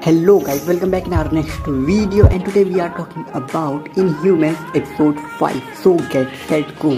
Hello guys, welcome back in our next video and today we are talking about Inhumans episode 5. So get set go.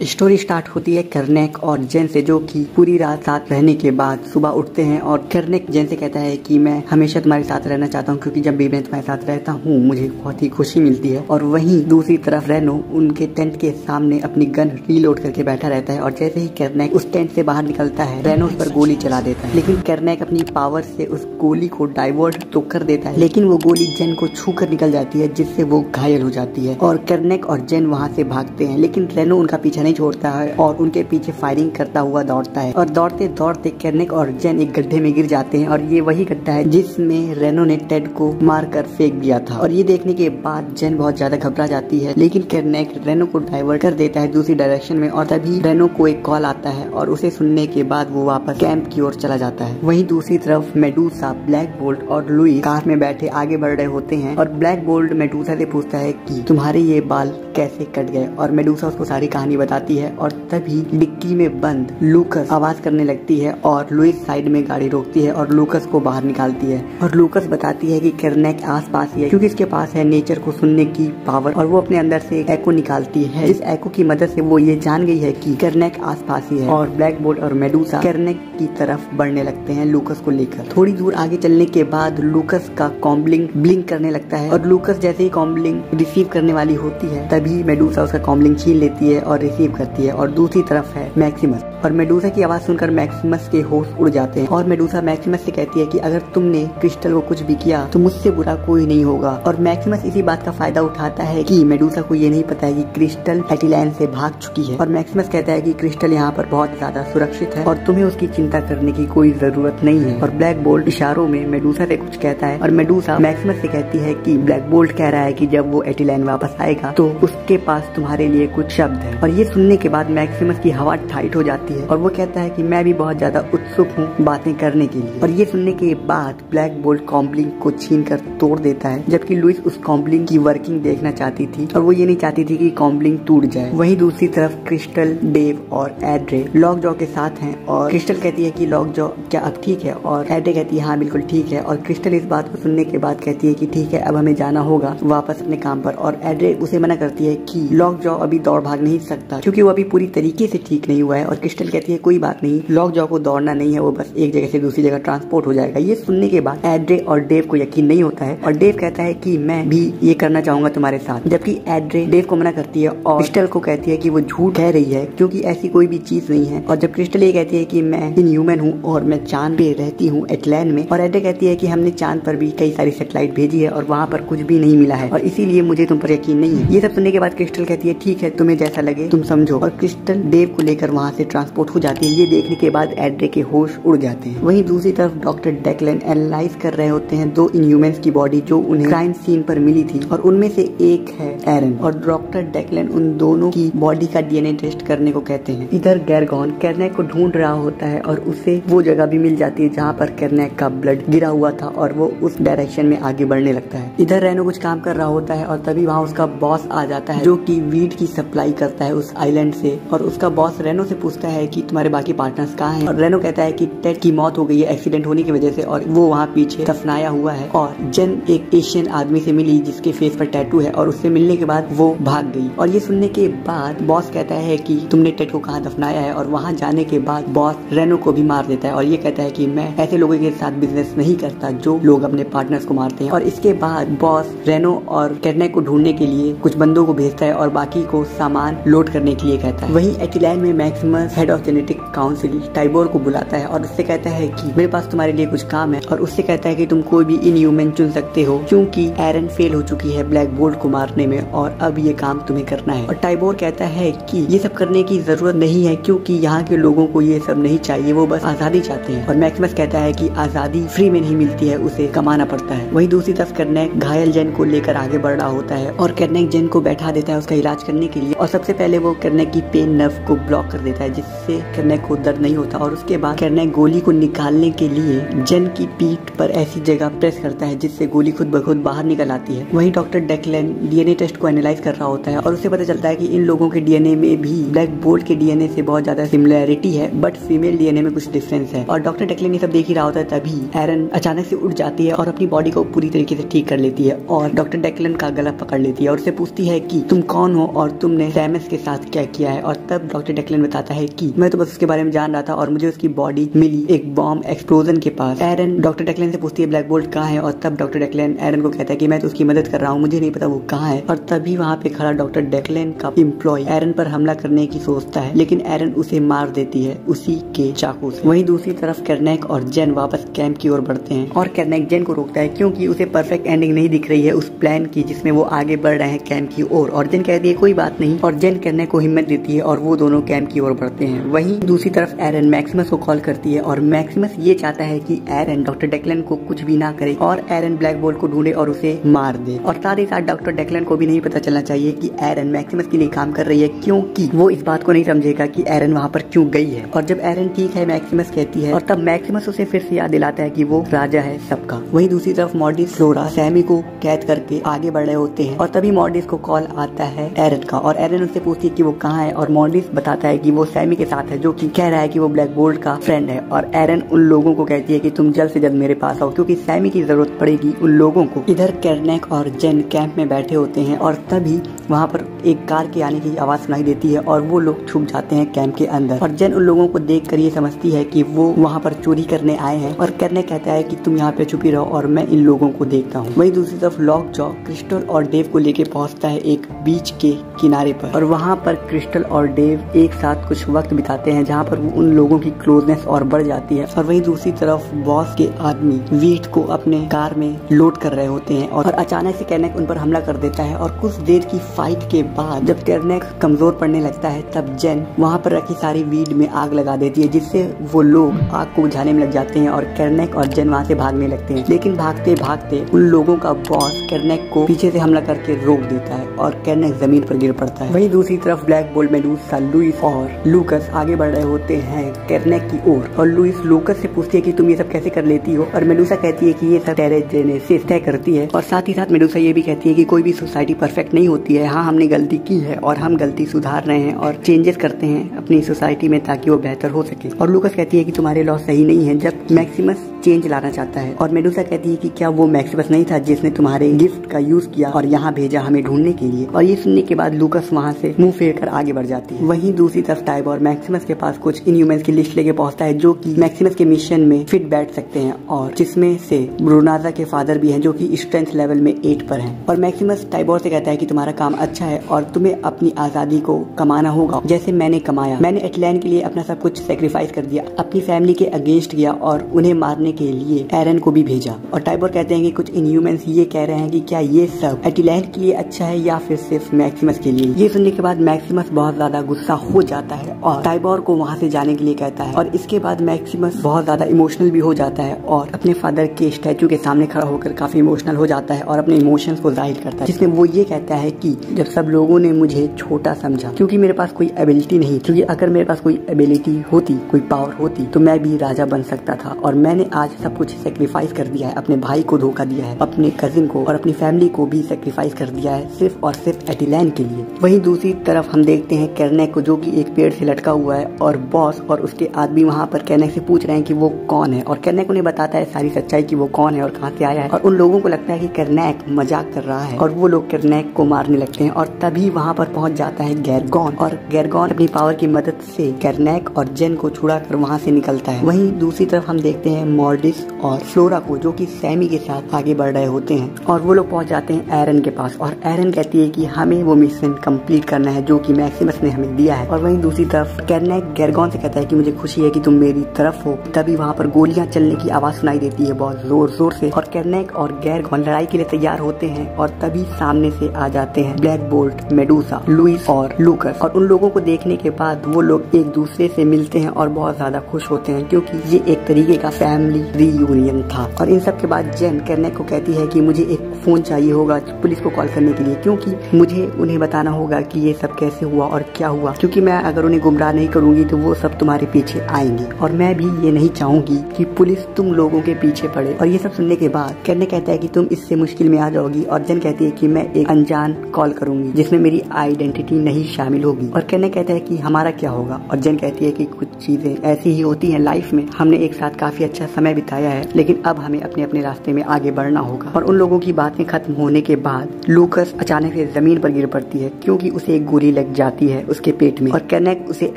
Story start होती है कर्नेक और जेन से, जो कि पूरी रात साथ रहने के बाद सुबह उठते हैं और कर्नेक जेन से कहता है कि मैं हमेशा तुम्हारे साथ रहना चाहता हूँ क्योंकि जब भी मैं तुम्हारे साथ रहता हूँ मुझे बहुत ही खुशी मिलती है। और वहीं दूसरी तरफ रेनो उनके टेंट के सामने अपनी गन रीलोड करके बैठा रहता है और जैसे ही कर्नेक उस टेंट से बाहर निकलता है रेनो उस पर गोली चला देता है, लेकिन कर्नेक अपनी पावर से उस गोली को डाइवर्ट तो कर देता है लेकिन वो गोली जेन को छू कर निकल जाती है जिससे वो घायल हो जाती है और कर्नेक और जेन वहाँ से भागते हैं, लेकिन रेनो उनका पीछा नहीं छोड़ता है और उनके पीछे फायरिंग करता हुआ दौड़ता है और दौड़ते दौड़ते कर्नेक और जेन एक गड्ढे में गिर जाते हैं और ये वही गड्ढा है जिसमें रेनो ने टेड को मारकर फेंक दिया था। और ये देखने के बाद जेन बहुत ज्यादा घबरा जाती है, लेकिन कर्नेक रेनो को डाइवर्ट कर देता है दूसरी डायरेक्शन में और तभी रेनो को एक कॉल आता है और उसे सुनने के बाद वो वापस कैंप की ओर चला जाता है। वहीं दूसरी तरफ मेडूसा, ब्लैक बोल्ट और लुइस कार में बैठे आगे बढ़ रहे होते हैं और ब्लैक बोल्ट मेडूसा से पूछता है कि तुम्हारे ये बाल कैसे कट गए और मेडूसा उसको सारी कहानी बताती है और तभी डिक्की में बंद लूकस आवाज करने लगती है और लुइस साइड में गाड़ी रोकती है और लूकस को बाहर निकालती है और लूकस बताती है कि कर्नेक आसपास ही है क्योंकि इसके पास है नेचर को सुनने की पावर और वो अपने अंदर से एक एको निकालती है। इस एको की मदद से वो ये जान गई है कि कर्नेक आसपास ही है और ब्लैक बोल्ट और मेडूसा कर्नेक की तरफ बढ़ने लगते हैं लूकस को लेकर। थोड़ी दूर आगे चलने के बाद लूकस का कॉम्बलिंग ब्लिंक करने लगता है और लूकस जैसे ही कॉम्बलिंग रिसीव करने वाली होती है तभी मेडूसा उसका कॉम्बलिंग छीन लेती है और रिसीव करती है और दूसरी तरफ है मैक्सिमस और मेडूसा की आवाज सुनकर मैक्सिमस के होश उड़ जाते हैं और मेडूसा मैक्सिमस से कहती है कि अगर तुमने क्रिस्टल को कुछ भी किया तो मुझसे बुरा कोई नहीं होगा। और मैक्सिमस इसी बात का फायदा उठाता है कि मेडूसा को ये नहीं पता है कि क्रिस्टल एटिलैंड से भाग चुकी है और मैक्सिमस कहता है कि क्रिस्टल यहाँ पर बहुत ज्यादा सुरक्षित है और तुम्हें उसकी चिंता करने की कोई जरूरत नहीं है। और ब्लैक बोल्ट इशारों में मेडूसा से कुछ कहता है और मेडूसा मैक्सिमस से कहती है कि ब्लैक बोल्ट कह रहा है कि जब वो एटिलैंड वापस आएगा तो उसके पास तुम्हारे लिए कुछ शब्द है। और ये सुनने के बाद मैक्सिमस की हवा टाइट हो जाती है और वो कहता है कि मैं भी बहुत ज्यादा उत्सुक हूँ बातें करने के लिए। और ये सुनने के बाद ब्लैक बोल्ट कॉम्बलिंग को छीन कर तोड़ देता है, जबकि लुइस उस कॉम्बलिंग की वर्किंग देखना चाहती थी और वो ये नहीं चाहती थी कि कॉम्बलिंग टूट जाए। वहीं दूसरी तरफ क्रिस्टल, डेव और एड्रे लॉक जॉ के साथ हैं और क्रिस्टल कहती है कि लॉक जॉ क्या अब ठीक है और एड्रे कहती है हाँ बिल्कुल ठीक है और क्रिस्टल इस बात को सुनने के बाद कहती है कि ठीक है अब हमें जाना होगा वापस अपने काम पर। और एड्रे उसे मना करती है कि लॉक जॉ अभी दौड़ भाग नहीं सकता क्योंकि वो अभी पूरी तरीके से ठीक नहीं हुआ है और क्रिस्टल कहती है कोई बात नहीं, लॉक जॉ को दौड़ना नहीं है, वो बस एक जगह से दूसरी जगह ट्रांसपोर्ट हो जाएगा। ये सुनने के बाद एड्रे और डेव को यकीन नहीं होता है और डेव कहता है कि मैं भी ये करना चाहूंगा तुम्हारे साथ, जबकि एड्रे डेव को मना करती है और क्रिस्टल को कहती है कि वो झूठ कह रही है क्योंकि ऐसी कोई भी चीज नहीं है। और जब क्रिस्टल ये कहती है कि मैं इनह्यूमन हूँ और मैं चांद पे रहती हूँ एटलैंड में, और एड्रे कहती है कि हमने चांद पर भी कई सारी सैटेलाइट भेजी है और वहाँ पर कुछ भी नहीं मिला है और इसीलिए मुझे तुम पर यकीन नहीं है। ये सब सुनने के बाद क्रिस्टल कहती है ठीक है तुम्हें जैसा लगे तुम समझो और क्रिस्टल डेव को लेकर वहाँ से ट्रांसपोर्ट हो जाती है। ये देखने के बाद एड्रे के होश उड़ जाते हैं। वहीं दूसरी तरफ डॉक्टर डेक्लन एनालाइज कर रहे होते हैं दो इनह्यूमंस की बॉडी जो उन्हें क्राइम सीन पर मिली थी और उनमें से एक है एरन और डॉक्टर डेक्लन उन दोनों की बॉडी का डीएनए टेस्ट करने को कहते हैं। इधर गैरगॉन कर्नेक को ढूंढ रहा होता है और उसे वो जगह भी मिल जाती है जहाँ पर कर्नेक का ब्लड गिरा हुआ था और वो उस डायरेक्शन में आगे बढ़ने लगता है। इधर रेनो कुछ काम कर रहा होता है और तभी वहाँ उसका बॉस आ जाता है जो कि वीट की सप्लाई करता है उस आइलैंड से और उसका बॉस रेनो से पूछता है कि तुम्हारे बाकी पार्टनर्स कहाँ हैं और रेनो कहता है कि टेड की मौत हो गई है एक्सीडेंट होने की वजह से और वो वहाँ पीछे दफनाया हुआ है। और जेन एक एशियन आदमी से मिली जिसके फेस पर टैटू है और उससे मिलने के बाद वो भाग गई। और ये सुनने के बाद बॉस कहता है कि तुमने टेड को कहाँ दफनाया है और वहाँ जाने के बाद बॉस रेनो को भी मार देता है और ये कहता है कि मैं ऐसे लोगों के साथ बिजनेस नहीं करता जो लोग अपने पार्टनर्स को मारते हैं। और इसके बाद बॉस रेनो और कर्नेक को ढूंढने के लिए कुछ बंदों को भेजता है और बाकी को सामान लोड करने के लिए कहता है। वहीं एटिलैंड में Maximus head of genetic council Tybor को बुलाता है और उससे कहता है कि मेरे पास तुम्हारे लिए कुछ काम है और उससे कहता है कि तुम कोई भी इनह्यूमन चुन सकते हो क्योंकि एरन फेल हो चुकी है ब्लैक बोल्ट को मारने में और अब ये काम तुम्हें करना है। और टाइबोर कहता है कि ये सब करने की जरूरत नहीं है क्योंकि यहाँ के लोगों को ये सब नहीं चाहिए, वो बस आजादी चाहते हैं। और मैक्सिमस कहता है कि आजादी फ्री में नहीं मिलती है, उसे कमाना पड़ता है। वहीं दूसरी तरफ कर्नेक घायल जेन को लेकर आगे बढ़ रहा होता है और कर्नेक जेन को बैठा देता है उसका इलाज करने के लिए और सबसे पहले वो कर्नेक की पेन नर्व को ब्लॉक कर देता है जिससे जिससे कैर्नेक को दर्द नहीं होता। और उसके बाद कैर्नेक गोली को निकालने के लिए जेन की पीठ पर ऐसी जगह प्रेस करता है जिससे गोली खुद ब खुद बाहर निकल आती है। वहीं डॉक्टर डेक्लन डीएनए टेस्ट को एनालाइज कर रहा होता है और उसे पता चलता है कि इन लोगों के डीएनए में भी ब्लैक बोल्ट के डीएनए से बहुत ज्यादा सिमिलैरिटी है, बट फीमेल डीएनए में कुछ डिफरेंस है। और डॉक्टर डेक्लन ये सब देख ही रहा होता है, तभी एरन अचानक से उठ जाती है और अपनी बॉडी को पूरी तरीके से ठीक कर लेती है और डॉक्टर डेक्लन का गला पकड़ लेती है और उससे पूछती है कि तुम कौन हो और तुमने सैमस के साथ क्या किया है। और तब डॉक्टर डेक्लन बताता है कि मैं तो बस उसके बारे में जान रहा था और मुझे उसकी बॉडी मिली एक बॉम्ब एक्सप्लोजन के पास। एरन डॉक्टर डेक्लन से पूछती है ब्लैक बोल्ट कहाँ है और तब डॉक्टर डेक्लन एरन को कहता है कि मैं तो उसकी मदद कर रहा हूँ, मुझे नहीं पता वो कहाँ है। और तभी वहाँ पे खड़ा डॉक्टर डेक्लन का एम्प्लॉय एरन पर हमला करने की सोचता है, लेकिन एरन उसे मार देती है उसी के चाकू से। वहीं दूसरी तरफ कैर्नेक और जेन वापस कैंप की ओर बढ़ते हैं और कैर्नेक जेन को रोकता है क्योंकि उसे परफेक्ट एंडिंग नहीं दिख रही है उस प्लान की जिसमें वो आगे बढ़ रहे हैं कैंप की ओर। और जेन कहती है कोई बात नहीं और जेन कैर्नेक को हिम्मत देती है और वो दोनों कैंप की ओर बढ़ते हैं। वहीं दूसरी तरफ एरन मैक्सिमस को कॉल करती है और मैक्सिमस ये चाहता है कि एरन डॉक्टर डेक्लन को कुछ भी ना करे और एरन ब्लैक बोल्ट को ढूंढे और उसे मार दे। और साथ ही साथ डॉक्टर डेक्लन को भी नहीं पता चलना चाहिए कि एरन मैक्सिमस के लिए काम कर रही है, क्योंकि वो इस बात को नहीं समझेगा कि एरन वहाँ पर क्यों गई है। और जब एरन ठीक है मैक्सिमस कहती है और तब मैक्सिमस उसे फिर से याद दिलाता है कि वो राजा है सबका। वहीं दूसरी तरफ मॉर्टिस फ्लोरा सैमी को कैद करके आगे बढ़ रहे होते हैं और तभी मॉर्टिस को कॉल आता है एरन का और एरन उससे पूछती है कि वो कहाँ है और मॉर्टिस बताता है कि वो सैमी के साथ है, जो कि कह रहा है कि वो ब्लैक बोल्ट का फ्रेंड है। और एरन उन लोगों को कहती है कि तुम जल्द से जल्द मेरे पास आओ क्योंकि सैमी की जरूरत पड़ेगी उन लोगों को। इधर कैर्नेक और जेन कैंप में बैठे होते हैं और तभी वहाँ पर एक कार के आने की आवाज सुनाई देती है और वो लोग छुप जाते हैं कैंप के अंदर। और जेन उन लोगों को देख कर ये समझती है कि वो वहाँ पर चोरी करने आए हैं और कैर्नेक कहता है कि तुम यहाँ पे छुपी रहो और मैं इन लोगों को देखता हूँ। वहीं दूसरी तरफ लॉक जॉ क्रिस्टल और डेव को लेके पहुँचता है एक बीच के किनारे पर और वहाँ पर क्रिस्टल और डेव एक साथ कुछ वक्त बिताते हैं जहाँ पर वो उन लोगों की क्लोजनेस और बढ़ जाती है। और वहीं दूसरी तरफ बॉस के आदमी वीट को अपने कार में लोड कर रहे होते हैं और अचानक से कैर्नेक उन पर हमला कर देता है। और कुछ देर की फाइट के बाद जब कैर्नेक कमजोर पड़ने लगता है तब जेन वहाँ पर रखी सारी वीड में आग लगा देती है जिससे वो लोग आग को बुझाने में लग जाते हैं और कैर्नेक और जेन वहाँ से भागने लगते हैं। लेकिन भागते भागते उन लोगों का बॉस कैर्नेक को पीछे से हमला करके रोक देता है और कैर्नेक जमीन पर गिर पड़ता है। वहीं दूसरी तरफ ब्लैक बोल्ट मेडूसा लुइस और लूकस आगे बढ़ रहे होते हैं कैर्नेक की ओर और लुइस लूकस से पूछती है कि तुम ये सब कैसे कर लेती हो और मेडूसा कहती है कि ये सब टेरेजेनेसिस तय करती है। और साथ ही साथ मेडूसा ये भी कहती है कि कोई भी सोसाइटी परफेक्ट नहीं होती है, हाँ हमने गलती की है और हम गलती सुधार रहे हैं और चेंजेस करते हैं अपनी सोसाइटी में ताकि वो बेहतर हो सके। और लूकस कहती है कि तुम्हारे लॉ सही नहीं है जब मैक्सिमस चेंज लाना चाहता है। और मेडूसा कहती है कि क्या वो मैक्सिमस नहीं था जिसने तुम्हारे गिफ्ट का यूज किया और यहाँ भेजा हमें ढूंढने के लिए। और ये सुनने के बाद लूकस वहाँ से मुंह फेर कर आगे बढ़ जाती है। वहीं दूसरी तरफ टाइबर मैक्सिमस के पास कुछ इनह्यूमंस की लिस्ट लेके पहुंचता है जो कि मैक्सिमस के मिशन में फिट बैठ सकते हैं और जिसमें से ब्रुनाजा के फादर भी हैं जो कि स्ट्रेंथ लेवल में 8 पर हैं। और मैक्सिमस टाइबर से कहता है कि तुम्हारा काम अच्छा है और तुम्हें अपनी आजादी को कमाना होगा जैसे मैंने कमाया। मैंने एटलैन के लिए अपना सब कुछ सेक्रीफाइस कर दिया, अपनी फैमिली के अगेंस्ट गया और उन्हें मारने के लिए एरन को भी भेजा। और टाइबर कहते हैं कि कुछ इनह्यूमंस ये कह रहे हैं कि क्या ये सब एटलैन के लिए अच्छा है या फिर सिर्फ मैक्सिमस के लिए। ये सुनने के बाद मैक्सिमस बहुत ज्यादा गुस्सा हो जाता है और टाइबर को वहाँ से जाने के लिए कहता है। और इसके बाद मैक्सिमस बहुत ज्यादा इमोशनल भी हो जाता है और अपने फादर के स्टैचू के सामने खड़ा होकर काफी इमोशनल हो जाता है और अपने इमोशंस को जाहिर करता है, जिसमें वो ये कहता है कि जब सब लोगों ने मुझे छोटा समझा क्योंकि मेरे पास कोई एबिलिटी नहीं, क्योंकि अगर मेरे पास कोई एबिलिटी होती, कोई पावर होती तो मैं भी राजा बन सकता था और मैंने आज सब कुछ सेक्रीफाइस कर दिया है, अपने भाई को धोखा दिया है, अपने कजिन को और अपनी फैमिली को भी सेक्रीफाइस कर दिया है सिर्फ और सिर्फ एटलैन के लिए। वहीं दूसरी तरफ हम देखते हैं कैर्नेक को जो कि एक पेड़ से लटका हुआ है और बॉस और उसके आदमी वहाँ पर कैर्नेक से पूछ रहे हैं कि वो कौन है और कैर्नेक उन्हें बताता है सारी सच्चाई कि वो कौन है और कहाँ से आया है। और उन लोगों को लगता है कि कैर्नेक मजाक कर रहा है और वो लोग कैर्नेक को मारने लगते हैं। और तभी वहाँ पर पहुंच जाता है गैरगॉन और गैरगॉन अपनी पावर की मदद से कैर्नेक और जेन को छुड़ा कर वहाँ से निकलता है। वहीं दूसरी तरफ हम देखते हैं मॉर्टिस और फ्लोरा को जो कि सैमी के साथ आगे बढ़ रहे होते हैं और वो लोग पहुंच जाते हैं एरन के पास और एरन कहती है कि हमें वो मिशन कंप्लीट करना है जो कि मैक्सिमस ने हमें दिया है। और वहीं दूसरी तरफ कैर्नेक गैरगॉन से कहता है कि मुझे खुशी है कि तुम मेरी तरफ हो। तभी वहाँ पर गोलियां चलने की आवाज सुनाई देती है बहुत जोर जोर से और कैर्नेक और गैरगॉन लड़ाई के लिए तैयार होते हैं और तभी सामने से आ जाते हैं ब्लैक बोल्ट, मेडूसा, लुइस और लूकस। और उन लोगों को देखने के बाद वो लोग एक दूसरे से मिलते हैं और बहुत ज्यादा खुश होते हैं क्योंकि ये एक तरीके का फैमिली रीयूनियन था। और इन सब के बाद जेन कैर्नेक को कहती है कि मुझे एक फोन चाहिए होगा पुलिस को कॉल करने के लिए, क्योंकि क्योंकि मुझे उन्हें बताना होगा कि ये सब कैसे हुआ और क्या हुआ, क्योंकि मैं अगर उन्हें गुमराह नहीं करूंगी तो वो सब तुम्हारे पीछे आएंगे और मैं भी ये नहीं चाहूंगी कि पुलिस तुम लोगों के पीछे पड़े। और ये सब सुनने के बाद करने कहता है कि तुम इससे मुश्किल में आ जाओगी और जन कहती है कि मैं एक अनजान कॉल करूंगी जिसमें मेरी आइडेंटिटी नहीं शामिल होगी। और करने कहता है कि हमारा क्या होगा, और जन कहती है कि कुछ चीजें ऐसी ही होती हैं लाइफ में, हमने एक साथ काफी अच्छा समय बिताया है लेकिन अब हमें अपने अपने रास्ते में आगे बढ़ना होगा। और उन लोगों की बातें खत्म होने के बाद लूकस अचानक से जमीन पर गिर पड़ती है क्योंकि उसे एक गोली लग जाती है उसके पेट में। और कर्नेक उसे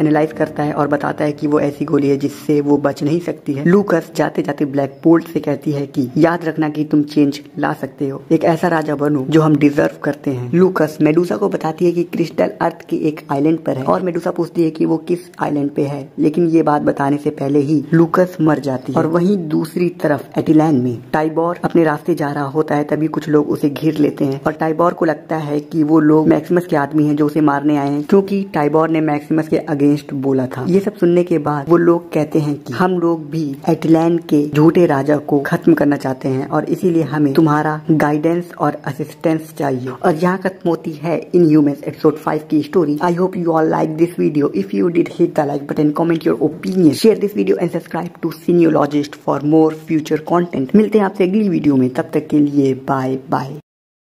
एनालाइज करता है और बताता है कि वो ऐसी गोली है जिससे वो बच नहीं सकती है। लूकस जाते जाते ब्लैक बोल्ट से कहती है कि याद रखना कि तुम चेंज ला सकते हो, एक ऐसा राजा बनो जो हम डिजर्व करते हैं। लूकस मेडुसा को बताती है कि क्रिस्टल अर्थ के एक आइलैंड पर है और मेडुसा पूछती है कि वो किस आइलैंड पे है, लेकिन ये बात बताने से पहले ही लूकस मर जाती है। और वहीं दूसरी तरफ एटिलैंड में टाइबोर अपने रास्ते जा रहा होता है, तभी कुछ लोग उसे घेर लेते हैं और टाइबोर को लगता है कि वो लोग मैक्सिमस के आदमी हैं जो उसे मारने आए हैं क्योंकि टाइबोर ने मैक्सिमस के अगेंस्ट बोला था। ये सब सुनने के बाद वो लोग कहते हैं कि हम लोग भी एटिलैंड के झूठे राजा को खत्म करना चाहते हैं और इसीलिए हमें तुम्हारा गाइडेंस और असिस्टेंस चाहिए। और यहाँ खत्म होती है इनह्यूमंस एपिसोड 5 की story. I hope you all like this video. If you did, hit the like button, comment your opinion, share this video and subscribe to Cineologist for more future content। मिलते हैं आपसे अगली video में, तब तक के लिए बाय बाय।